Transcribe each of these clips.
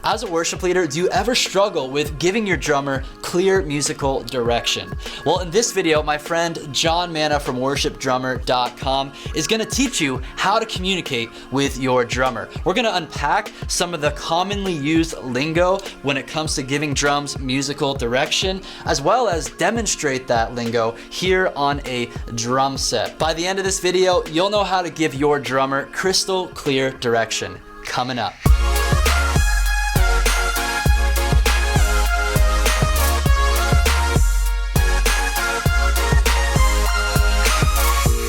As a worship leader, do you ever struggle with giving your drummer clear musical direction? Well, in this video, my friend John Manna from worshipdrummer.com is going to teach you how to communicate with your drummer. We're going to unpack some of the commonly used lingo when it comes to giving drums musical direction, as well as demonstrate that lingo here on a drum set. By the end of this video, you'll know how to give your drummer crystal clear direction. Coming up.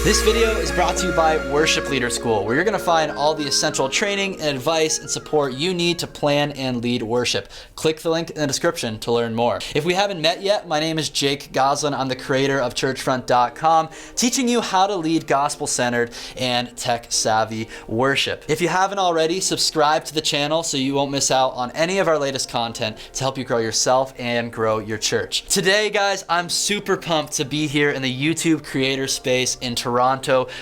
This video is brought to you by Worship Leader School, where you're going to find all the essential training and advice and support you need to plan and lead worship. Click the link in the description to learn more. If we haven't met yet, my name is Jake Goslin. I'm the creator of churchfront.com, teaching you how to lead gospel-centered and tech-savvy worship. If you haven't already, subscribe to the channel so you won't miss out on any of our latest content to help you grow yourself and grow your church. Today, guys, I'm super pumped to be here in the YouTube creator space in Toronto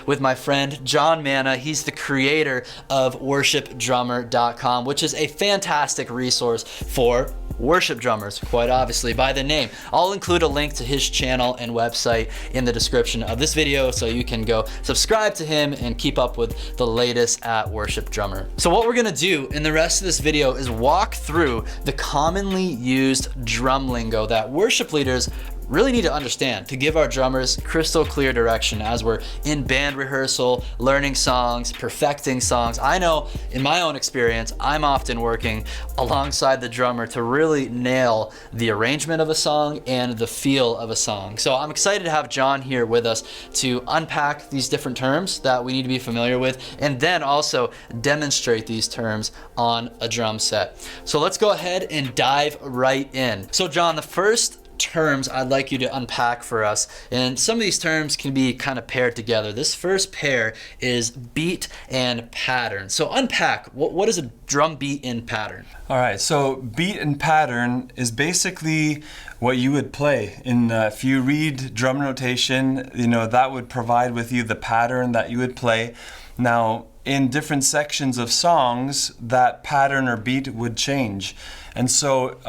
with my friend John Manna. He's the creator of worshipdrummer.com, which is a fantastic resource for worship drummers, quite obviously by the name. I'll include a link to his channel and website in the description of this video so you can go subscribe to him and keep up with the latest at Worship Drummer. So what we're gonna do in the rest of this video is walk through the commonly used drum lingo that worship leaders really need to understand to give our drummers crystal clear direction as we're in band rehearsal, learning songs, perfecting songs. I know in my own experience, I'm often working alongside the drummer to really nail the arrangement of a song and the feel of a song. So I'm excited to have John here with us to unpack these different terms that we need to be familiar with, and then also demonstrate these terms on a drum set. So let's go ahead and dive right in. So John, the first terms I'd like you to unpack for us, and some of these terms can be kind of paired together. This first pair is beat and pattern. So unpack, what is a drum beat and pattern? All right, so beat and pattern is basically what you would play. If you read drum notation, that would provide with you the pattern that you would play. Now, in different sections of songs, that pattern or beat would change. And so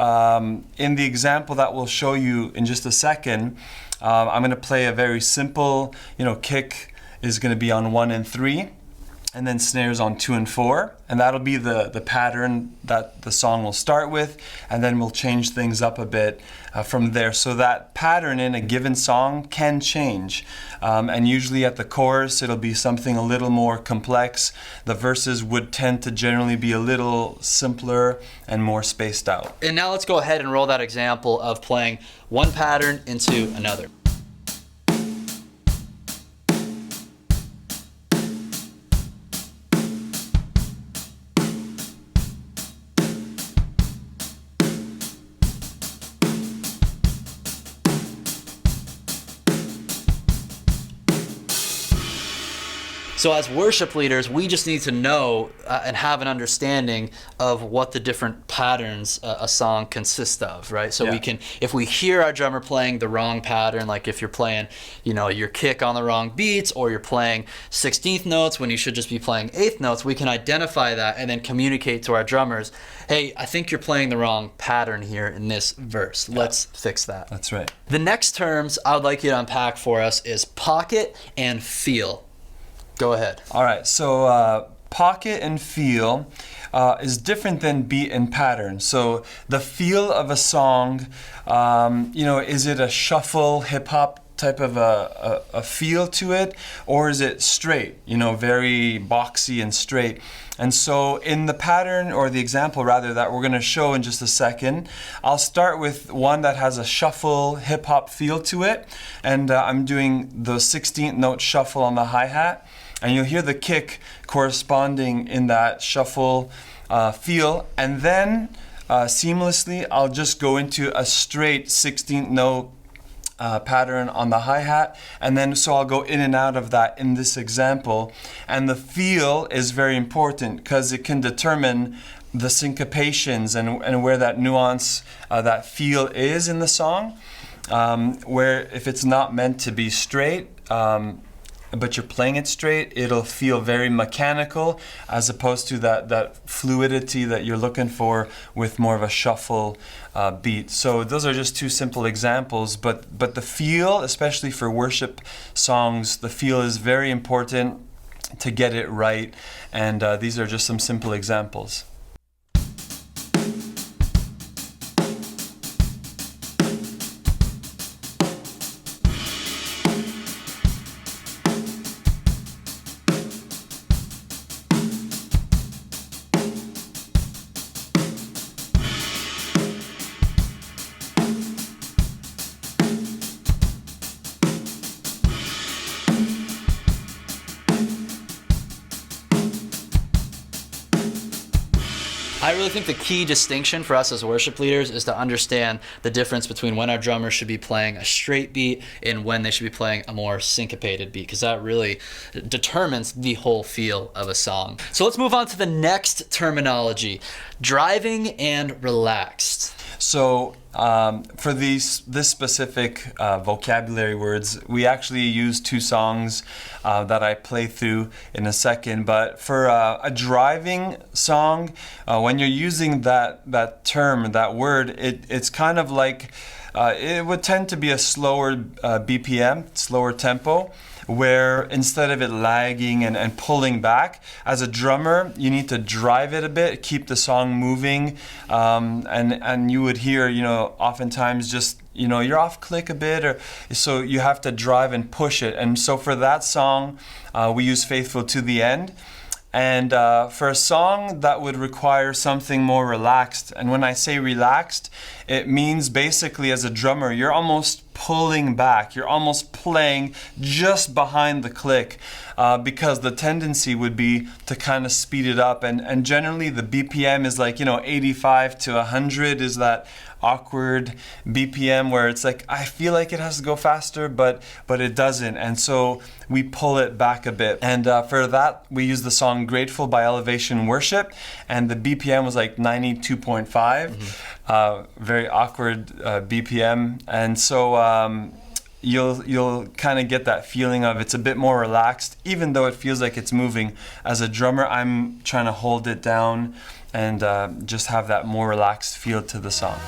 in the example that we'll show you in just a second, I'm going to play a very simple, kick is going to be on 1 and 3, and then snares on 2 and 4, and that'll be the pattern that the song will start with, and then we'll change things up a bit from there. So that pattern in a given song can change, and usually at the chorus it'll be something a little more complex. The verses would tend to generally be a little simpler and more spaced out. And now let's go ahead and roll that example of playing one pattern into another. So as worship leaders, we just need to know and have an understanding of what the different patterns a song consists of, right? So we can, if we hear our drummer playing the wrong pattern, like if you're playing, your kick on the wrong beats, or you're playing 16th notes when you should just be playing 8th notes, we can identify that and then communicate to our drummers, hey, I think you're playing the wrong pattern here in this verse. Let's fix that. That's right. The next terms I would like you to unpack for us is pocket and feel. Go ahead. All right, so pocket and feel is different than beat and pattern. So the feel of a song, is it a shuffle, hip hop type of a feel to it, or is it straight, very boxy and straight? And so in the pattern, or the example rather, that we're going to show in just a second, I'll start with one that has a shuffle hip hop feel to it, and I'm doing the 16th note shuffle on the hi-hat, and you'll hear the kick corresponding in that shuffle feel, and then seamlessly I'll just go into a straight 16th note pattern on the hi-hat, and then so I'll go in and out of that in this example. And the feel is very important because it can determine the syncopations and where that nuance, that feel is in the song, where if it's not meant to be straight, but you're playing it straight, it'll feel very mechanical as opposed to that fluidity that you're looking for with more of a shuffle beat. So those are just two simple examples, but the feel, especially for worship songs, the feel is very important to get it right, and these are just some simple examples. I really think the key distinction for us as worship leaders is to understand the difference between when our drummers should be playing a straight beat and when they should be playing a more syncopated beat, because that really determines the whole feel of a song. So let's move on to the next terminology, driving and relaxed. So for this specific vocabulary words, we actually use two songs that I play through in a second. But for a driving song, when you're using that term, that word, it's kind of like it would tend to be a slower BPM, slower tempo, where instead of it lagging and pulling back, as a drummer, you need to drive it a bit, keep the song moving, and you would hear, oftentimes just, you're off click a bit, or so you have to drive and push it. And so for that song, we use Faithful to the End. And for a song that would require something more relaxed, and when I say relaxed, it means basically as a drummer, you're almost pulling back, you're almost playing just behind the click, because the tendency would be to kind of speed it up, and generally the BPM is like 85 to 100 is that awkward BPM where it's like I feel like it has to go faster, but it doesn't, and so we pull it back a bit. And for that, we use the song Grateful by Elevation Worship, and the BPM was like 92.5, very awkward BPM, and so you'll kind of get that feeling of it's a bit more relaxed, even though it feels like it's moving. As a drummer, I'm trying to hold it down and just have that more relaxed feel to the song.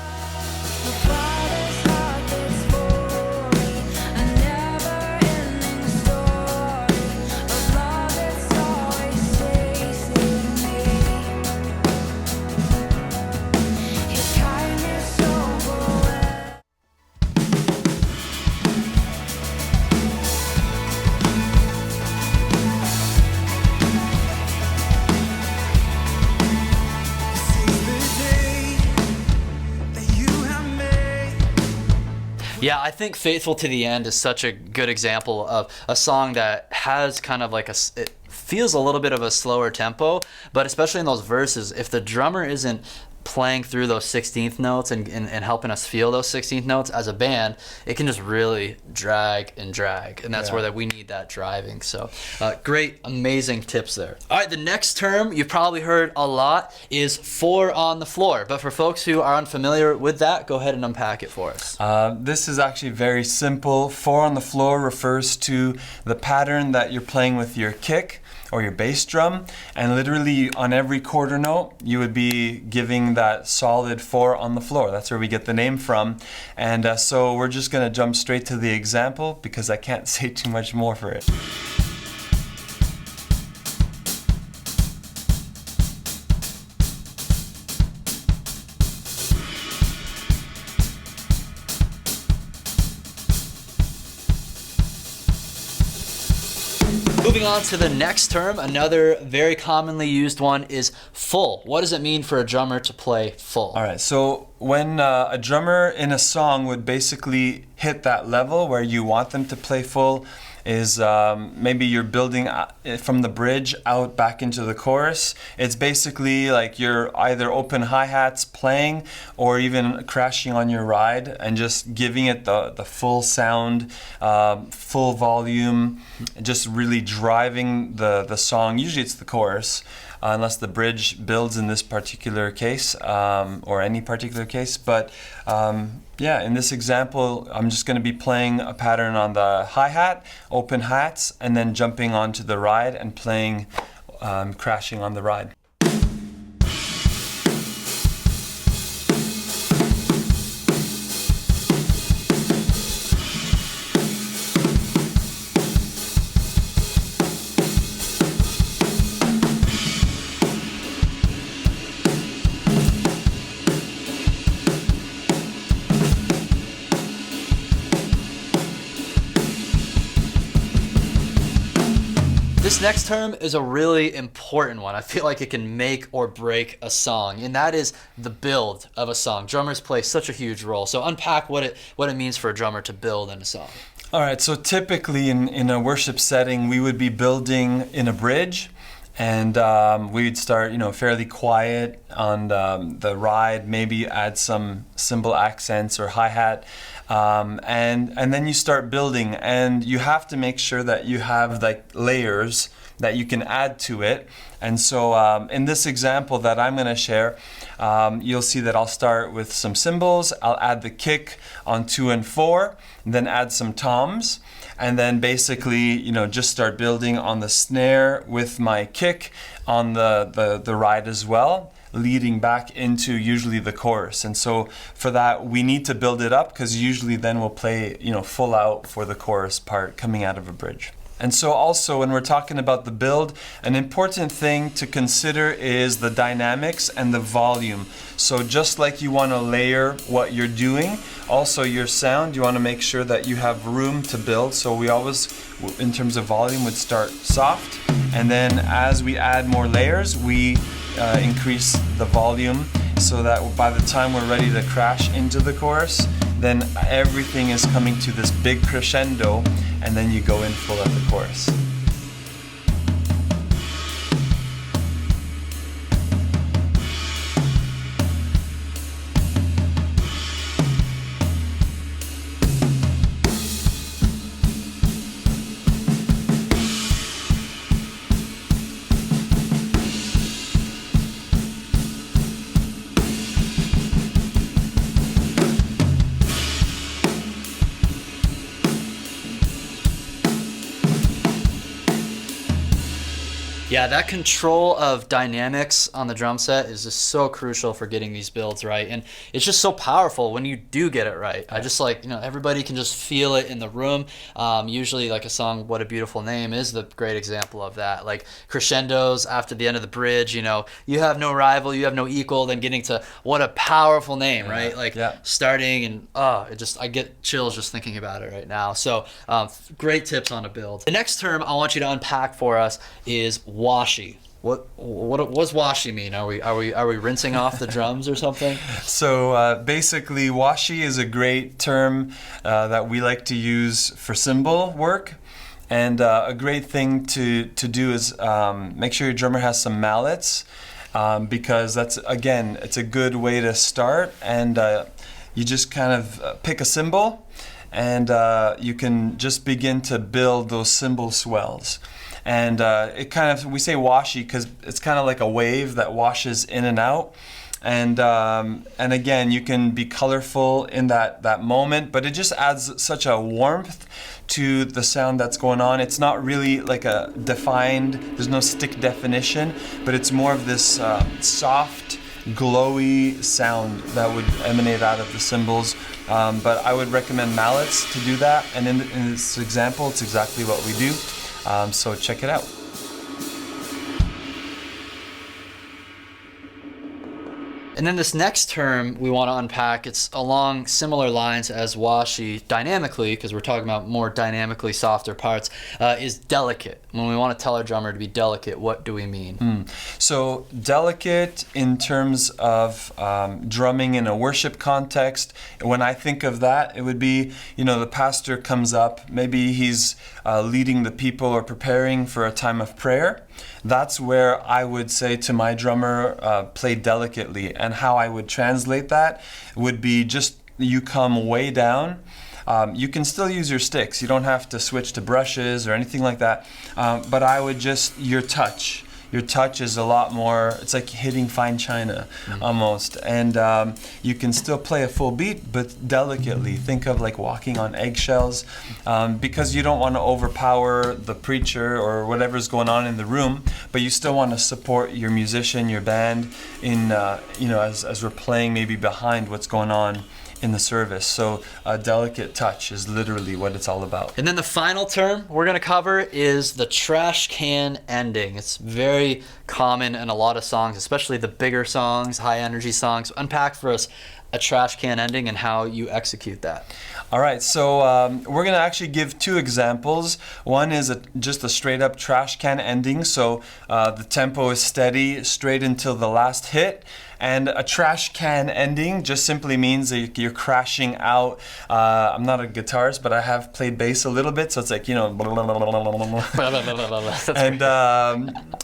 Yeah, I think Faithful to the End is such a good example of a song that has kind of like it feels a little bit of a slower tempo, but especially in those verses, if the drummer isn't playing through those 16th notes and helping us feel those 16th notes as a band, it can just really drag, and that's where we need that driving. So great, amazing tips there. All right, the next term you've probably heard a lot is 4 on the floor, but for folks who are unfamiliar with that, go ahead and unpack it for us. This is actually very simple. 4 on the floor refers to the pattern that you're playing with your kick or your bass drum, and literally on every quarter note you would be giving that solid 4 on the floor. That's where we get the name from. And so we're just going to jump straight to the example because I can't say too much more for it. Moving on to the next term, another very commonly used one is full. What does it mean for a drummer to play full? All right, so when a drummer in a song would basically hit that level where you want them to play full is maybe you're building from the bridge out back into the chorus. It's basically like you're either open hi-hats playing or even crashing on your ride and just giving it the full sound, full volume, just really driving the song. Usually it's the chorus. unless the bridge builds in this particular case, or any particular case. But yeah, in this example, I'm just going to be playing a pattern on the hi-hat, open hats, and then jumping onto the ride and playing, crashing on the ride. This next term is a really important one. I feel like it can make or break a song, and that is the build of a song. Drummers play such a huge role. So unpack what it means for a drummer to build in a song. All right, so typically in a worship setting, we would be building in a bridge, and we would start, fairly quiet on the ride, maybe add some cymbal accents or hi-hat, and then you start building, and you have to make sure that you have like layers that you can add to it. And so in this example that I'm going to share, you'll see that I'll start with some cymbals, I'll add the kick on 2 and 4, then add some toms, and then basically, just start building on the snare with my kick on the ride as well, leading back into usually the chorus. And so for that, we need to build it up, because usually then we'll play, full out for the chorus part coming out of a bridge. And so also when we're talking about the build, an important thing to consider is the dynamics and the volume. So just like you want to layer what you're doing, also your sound, you want to make sure that you have room to build. So we always, in terms of volume, would start soft, and then as we add more layers, we increase the volume, so that by the time we're ready to crash into the chorus, then everything is coming to this big crescendo, and then you go in full at the chorus. Yeah, that control of dynamics on the drum set is just so crucial for getting these builds right. And it's just so powerful when you do get it right. I just everybody can just feel it in the room. Usually like a song, What a Beautiful Name, is the great example of that. Like crescendos after the end of the bridge, you have no rival, you have no equal, then getting to What a Powerful Name, right? Starting and I get chills just thinking about it right now. So great tips on a build. The next term I want you to unpack for us is washi. What does washi mean? Are we rinsing off the drums or something? So basically, washi is a great term that we like to use for cymbal work, and a great thing to do is make sure your drummer has some mallets, because it's a good way to start. And you just kind of pick a cymbal, and you can just begin to build those cymbal swells. And we say washi because it's kind of like a wave that washes in and out. And again, you can be colorful in that moment, but it just adds such a warmth to the sound that's going on. It's not really like a defined, there's no stick definition, but it's more of this soft, glowy sound that would emanate out of the cymbals. But I would recommend mallets to do that. And in this example, it's exactly what we do. So check it out. And then this next term we want to unpack, it's along similar lines as washi dynamically, because we're talking about more dynamically softer parts, is delicate. When we want to tell our drummer to be delicate, what do we mean? So delicate in terms of drumming in a worship context, when I think of that, it would be, the pastor comes up, maybe he's leading the people or preparing for a time of prayer. That's where I would say to my drummer, play delicately. And how I would translate that would be just you come way down. You can still use your sticks. You don't have to switch to brushes or anything like that. But I would just, your touch. your touch is a lot more, it's like hitting fine china almost. And you can still play a full beat, but delicately. Think of like walking on eggshells, because you don't want to overpower the preacher or whatever's going on in the room, but you still want to support your musician, your band, in as we're playing maybe behind what's going on in the service. So a delicate touch is literally what it's all about. And then the final term we're going to cover is the trash can ending. It's very common in a lot of songs, especially the bigger songs, high energy songs. Unpack for us a trash can ending and how you execute that. All right, so we're going to actually give two examples. One is just a straight up trash can ending. So the tempo is steady straight until the last hit. And a trash can ending just simply means that you're crashing out. I'm not a guitarist, but I have played bass a little bit, so it's like,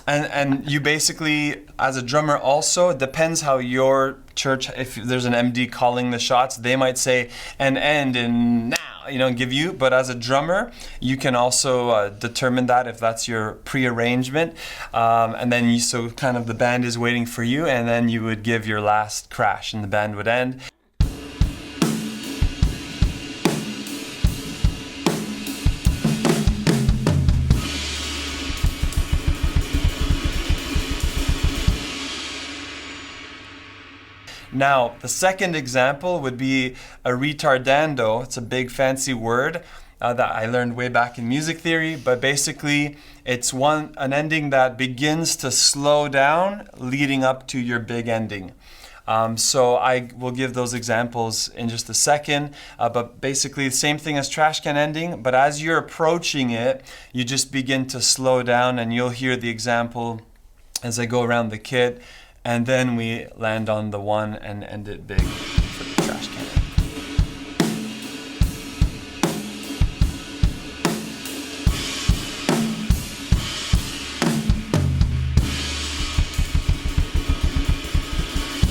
and you basically, as a drummer also, it depends how your church, if there's an MD calling the shots, they might say an end in now, give you, but as a drummer, you can also determine that if that's your pre-arrangement, and then so kind of the band is waiting for you, and then you would give your last crash and the band would end. Now, the second example would be a retardando. It's a big fancy word that I learned way back in music theory, but basically it's an ending that begins to slow down leading up to your big ending. So I will give those examples in just a second, but basically the same thing as trash can ending, but as you're approaching it, you just begin to slow down, and you'll hear the example as I go around the kit. And then we land on the one and end it big for the trash can.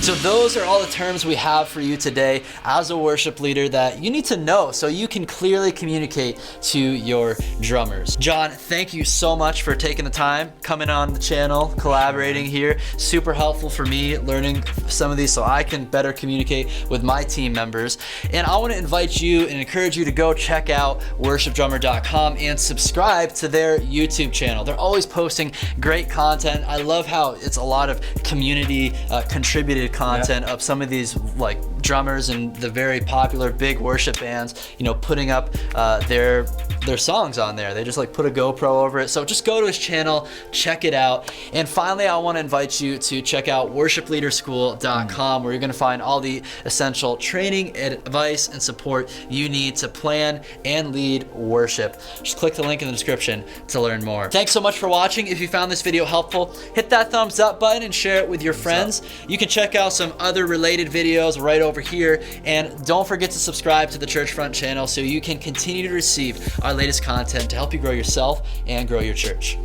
So those are all the terms we have for you today as a worship leader that you need to know so you can clearly communicate to your drummers. John, thank you so much for taking the time, coming on the channel, collaborating here. Super helpful for me learning some of these so I can better communicate with my team members. And I want to invite you and encourage you to go check out worshipdrummer.com and subscribe to their YouTube channel. They're always posting great content. I love how it's a lot of community contributed content of some of these like drummers and the very popular big worship bands, putting up their songs on there. They just like put a GoPro over it. So just go to his channel, check it out. And finally, I want to invite you to check out worshipleaderschool.com, where you're going to find all the essential training, advice, and support you need to plan and lead worship. Just click the link in the description to learn more. Thanks so much for watching. If you found this video helpful, hit that thumbs up button and share it with your friends. You can check out some other related videos right over here, and don't forget to subscribe to the Churchfront channel so you can continue to receive our latest content to help you grow yourself and grow your church.